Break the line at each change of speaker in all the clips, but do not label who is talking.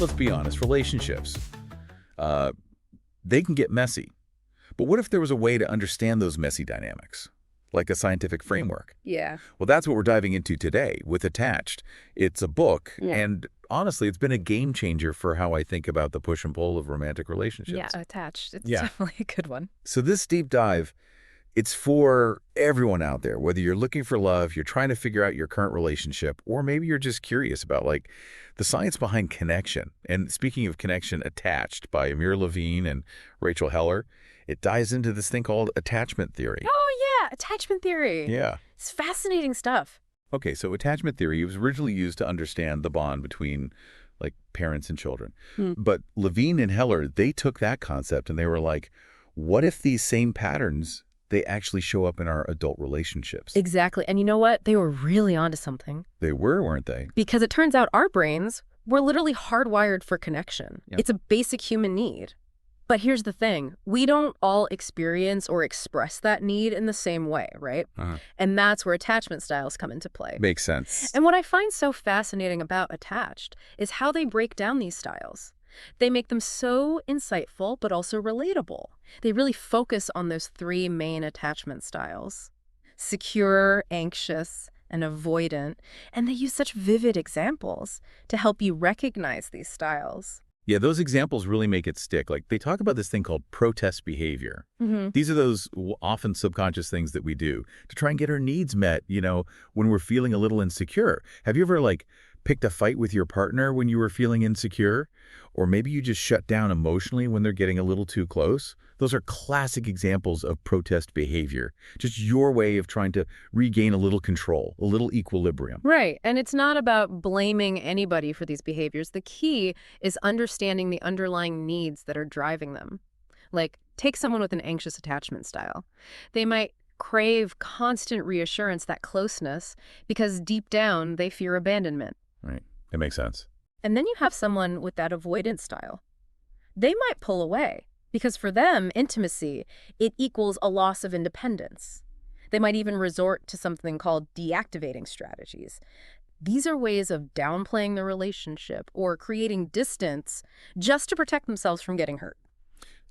let's be honest, relationships, they can get messy. But what if there was a way to understand those messy dynamics, like a scientific framework?
Yeah.
Well, that's what we're diving into today with Attached. It's a book, and honestly, it's been a game changer for how I think about the push and pull of romantic relationships.
Yeah, Attached. It's definitely a good one.
So this deep dive, it's for everyone out there, whether you're looking for love, you're trying to figure out your current relationship, or maybe you're just curious about like the science behind connection. And speaking of connection, Attached by Amir Levine and Rachel Heller, it dives into this thing called attachment theory.
Oh, yeah, attachment theory.
Yeah.
It's fascinating stuff.
Okay, so attachment theory was originally used to understand the bond between like parents and children. But Levine and Heller, they took that concept and they were like, what if these same patterns, they actually show up in our adult relationships?
Exactly. And you know what? They were really onto something.
They were, weren't they?
Because it turns out our brains were literally hardwired for connection.
Yep.
It's a basic human need. But here's the thing. We don't all experience or express that need in the same way, right? And that's where attachment styles come into play.
Makes sense.
And what I find so fascinating about Attached is how they break down these styles. They make them so insightful, but also relatable. They really focus on those three main attachment styles: secure, anxious, and avoidant. And they use such vivid examples to help you recognize these styles.
Yeah, those examples really make it stick. Like they talk about this thing called protest behavior. These are those often subconscious things that we do to try and get our needs met, you know, when we're feeling a little insecure. Have you ever like picked a fight with your partner when you were feeling insecure? Or maybe you just shut down emotionally when they're getting a little too close? Those are classic examples of protest behavior. Just your way of trying to regain a little control, a little equilibrium.
Right. And it's not about blaming anybody for these behaviors. The key is understanding the underlying needs that are driving them. Like, take someone with an anxious attachment style. They might crave constant reassurance, that closeness, because deep down they fear abandonment.
Right. That makes sense.
And then you have someone with that avoidant style. They might pull away because for them, intimacy, it equals a loss of independence. They might even resort to something called deactivating strategies. These are ways of downplaying the relationship or creating distance just to protect themselves from getting hurt.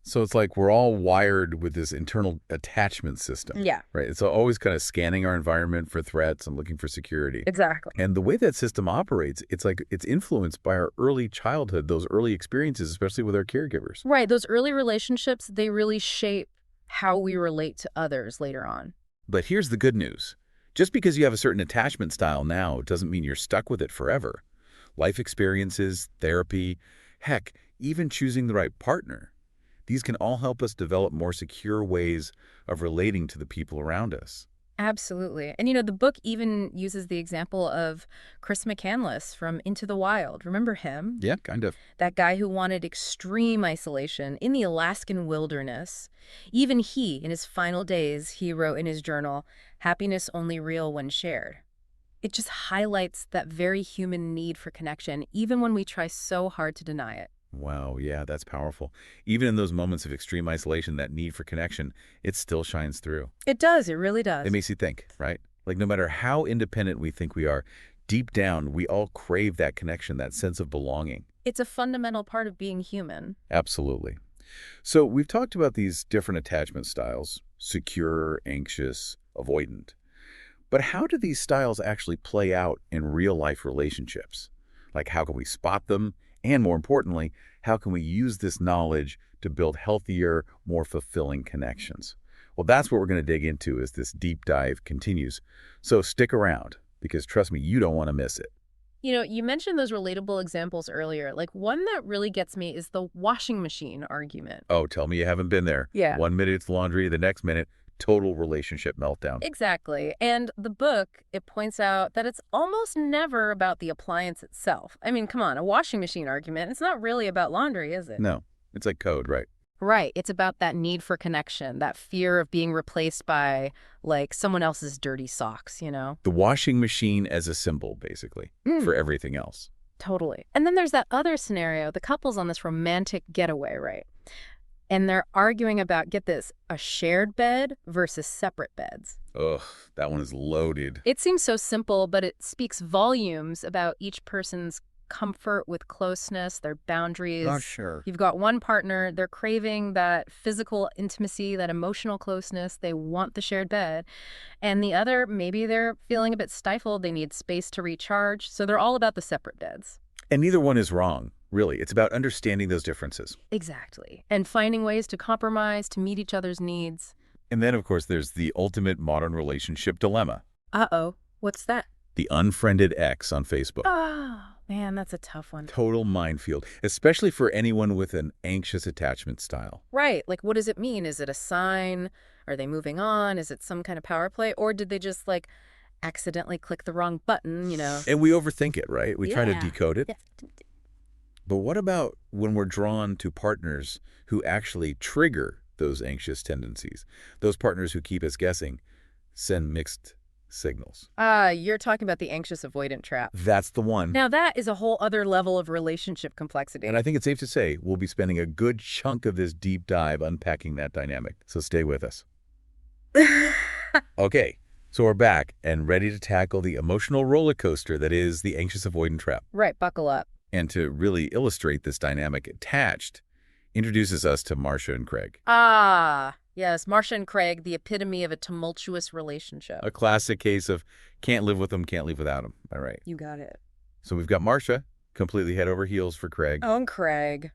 So it's like we're all wired with this internal attachment system.
Yeah.
Right. It's always kind of scanning our environment for threats and looking for security.
Exactly.
And the way that system operates, it's like it's influenced by our early childhood, those early experiences, especially with our caregivers.
Right. Those early relationships, they really shape how we relate to others later on.
But here's the good news. Just because you have a certain attachment style now doesn't mean you're stuck with it forever. Life experiences, therapy, heck, even choosing the right partner. These can all help us develop more secure ways of relating to the people around us.
Absolutely. And, you know, the book even uses the example of Chris McCandless from Into the Wild. Remember him?
Yeah, kind of.
That guy who wanted extreme isolation in the Alaskan wilderness. Even he, in his final days, he wrote in his journal, "Happiness only real when shared." It just highlights that very human need for connection, even when we try so hard to deny it.
Wow, yeah, that's powerful. Even in those moments of extreme isolation, that need for connection, it still shines through.
It does. It really does.
It makes you think, right? Like no matter how independent we think we are, deep down, we all crave that connection, that sense of belonging.
It's a fundamental part of being human.
Absolutely. So we've talked about these different attachment styles: secure, anxious, avoidant. But how do these styles actually play out in real-life relationships? Like how can we spot them? And more importantly, how can we use this knowledge to build healthier, more fulfilling connections? Well, that's what we're going to dig into as this deep dive continues. So stick around, because trust me, you don't want to miss it.
You know, you mentioned those relatable examples earlier. Like one that really gets me is the washing machine argument.
Oh, tell me you haven't been there.
Yeah.
1 minute it's laundry, the next minute, total relationship meltdown.
Exactly. And the book, it points out that it's almost never about the appliance itself. I mean, come on, a washing machine argument, it's not really about laundry, is it?
No, it's like code, right?
Right. It's about that need for connection, that fear of being replaced by, like, someone else's dirty socks, you know?
The washing machine as a symbol, basically, for everything else.
Totally. And then there's that other scenario, the couple's on this romantic getaway, right? And they're arguing about, get this, a shared bed versus separate beds.
Ugh, that one is loaded.
It seems so simple, but it speaks volumes about each person's comfort with closeness, their boundaries.
Oh, sure.
You've got one partner, they're craving that physical intimacy, that emotional closeness. They want the shared bed. And the other, maybe they're feeling a bit stifled. They need space to recharge. So they're all about the separate beds.
And neither one is wrong, really. It's about understanding those differences.
Exactly. And finding ways to compromise, to meet each other's needs.
And then, of course, there's the ultimate modern relationship dilemma.
Uh-oh. What's that?
The unfriended ex on Facebook.
Oh, man, that's a tough one.
Total minefield, especially for anyone with an anxious attachment style.
Right. Like, what does it mean? Is it a sign? Are they moving on? Is it some kind of power play? Or did they just, like, accidentally click the wrong button, you know?
And we overthink it, right? We try to decode it.
Yeah.
But what about when we're drawn to partners who actually trigger those anxious tendencies? Those partners who keep us guessing, send mixed signals.
You're talking about the anxious avoidant trap.
That's the one.
Now, that is a whole other level of relationship complexity.
And I think it's safe to say we'll be spending a good chunk of this deep dive unpacking that dynamic. So stay with us. Okay, so we're back and ready to tackle the emotional roller coaster that is the anxious avoidant trap.
Right, buckle up.
And to really illustrate this dynamic, Attached introduces us to Marcia and Craig.
Yes, Marcia and Craig, the epitome of a tumultuous relationship.
A classic case of can't live with them, can't live without them. All right.
You got it.
So we've got Marcia, completely head over heels for Craig,
Oh, and Craig.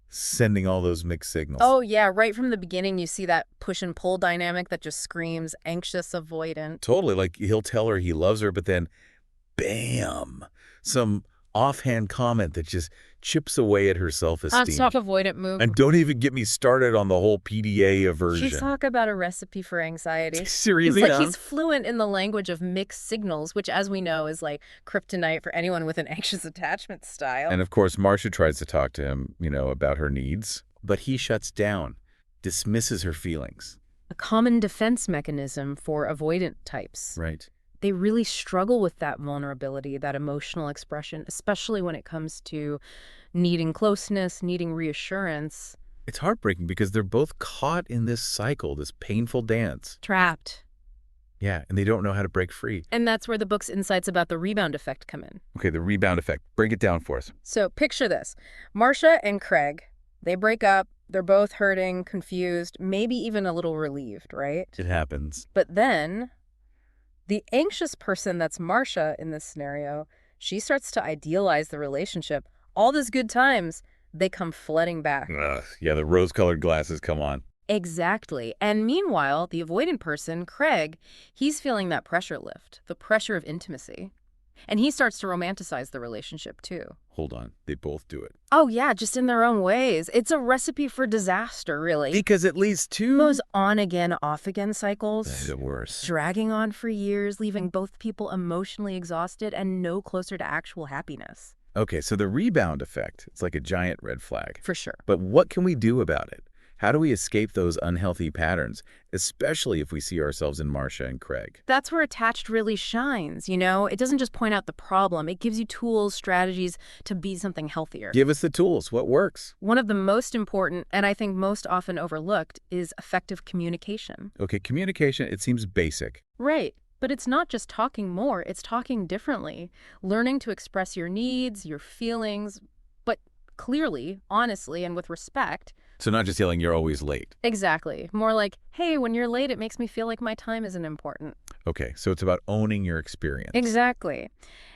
sending all those mixed signals.
Oh, yeah, right from the beginning, you see that push and pull dynamic that just screams anxious avoidant.
Totally. Like he'll tell her he loves her, but then, bam, some offhand comment that just chips away at her self-esteem.
Stop avoidant move.
And don't even get me started on the whole PDA aversion.
She's talk about a recipe for anxiety.
Seriously?
He's fluent in the language of mixed signals, which, as we know, is like kryptonite for anyone with an anxious attachment style.
And of course, Marcia tries to talk to him, about her needs, but he shuts down, dismisses her feelings.
A common defense mechanism for avoidant types.
Right.
They really struggle with that vulnerability, that emotional expression, especially when it comes to needing closeness, needing reassurance.
It's heartbreaking because they're both caught in this cycle, this painful dance.
Trapped.
Yeah, and they don't know how to break free.
And that's where the book's insights about the rebound effect come in.
Okay, the rebound effect. Break it down for us.
So picture this. Marcia and Craig, they break up. They're both hurting, confused, maybe even a little relieved, right?
It happens.
But then the anxious person that's Marcia in this scenario, she starts to idealize the relationship. All those good times, they come flooding back.
Yeah, the rose-colored glasses come on.
Exactly. And meanwhile, the avoidant person, Craig, he's feeling that pressure lift, the pressure of intimacy. And he starts to romanticize the relationship, too.
Hold on. They both do it.
Oh, yeah, just in their own ways. It's a recipe for disaster, really.
Because it leads to
Those on-again, off-again cycles.
the worst.
Dragging on for years, leaving both people emotionally exhausted and no closer to actual happiness.
Okay, so the rebound effect, it's like a giant red flag.
For sure.
But what can we do about it? How do we escape those unhealthy patterns, especially if we see ourselves in Marcia and Craig?
That's where Attached really shines, It doesn't just point out the problem. It gives you tools, strategies to be something healthier.
Give us the tools. What works?
One of the most important, and I think most often overlooked, is effective communication.
Okay, communication, it seems basic.
Right. But it's not just talking more, it's talking differently. Learning to express your needs, your feelings, but clearly, honestly, and with respect.
So not just yelling, you're always late.
Exactly. More like, hey, when you're late, it makes me feel like my time isn't important.
Okay, so it's about owning your experience.
Exactly.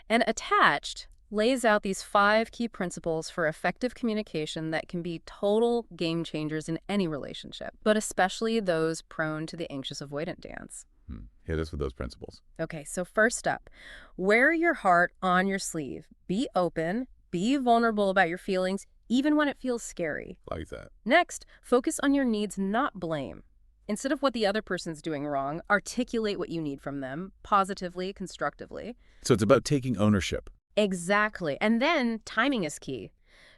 And Attached lays out these 5 key principles for effective communication that can be total game changers in any relationship, but especially those prone to the anxious avoidant dance.
Hit us with those principles.
Okay, so first up, wear your heart on your sleeve. Be open, be vulnerable about your feelings, even when it feels scary.
Like that.
Next, focus on your needs, not blame. Instead of what the other person's doing wrong, articulate what you need from them, positively, constructively.
So it's about taking ownership.
Exactly. And then timing is key.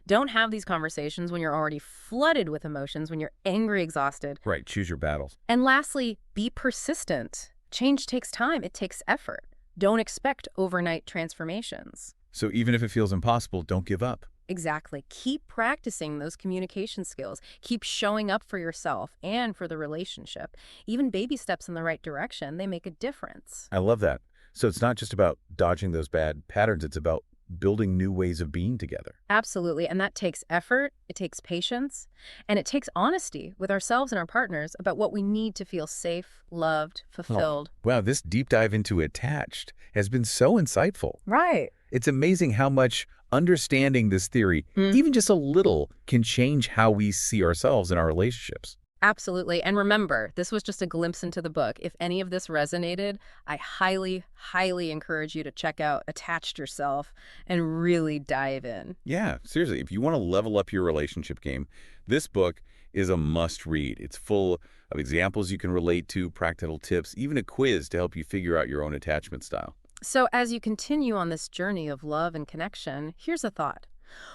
Don't have these conversations when you're already flooded with emotions, when you're angry, exhausted.
Right, choose your battles.
And lastly, be persistent. Change takes time. It takes effort. Don't expect overnight transformations.
So even if it feels impossible, don't give up.
Exactly. Keep practicing those communication skills. Keep showing up for yourself and for the relationship. Even baby steps in the right direction, they make a difference.
I love that. So it's not just about dodging those bad patterns. It's about building new ways of being together.
Absolutely. And that takes effort, it takes patience, and it takes honesty with ourselves and our partners about what we need to feel safe, loved, fulfilled.
Wow, this deep dive into attached has been so insightful.
Right.
It's amazing how much understanding this theory, even just a little, can change how we see ourselves in our relationships.
Absolutely. And remember, this was just a glimpse into the book. If any of this resonated, I highly, highly encourage you to check out Attached Yourself and really dive in.
Yeah, seriously, if you want to level up your relationship game, this book is a must-read. It's full of examples you can relate to, practical tips, even a quiz to help you figure out your own attachment style.
So as you continue on this journey of love and connection, here's a thought.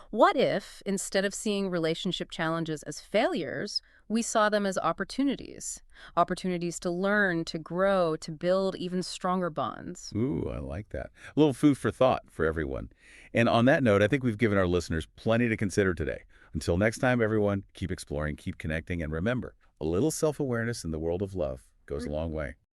What if, instead of seeing relationship challenges as failures, we saw them as opportunities? Opportunities to learn, to grow, to build even stronger bonds.
Ooh, I like that. A little food for thought for everyone. And on that note, I think we've given our listeners plenty to consider today. Until next time, everyone, keep exploring, keep connecting, and remember, a little self-awareness in the world of love goes a long way.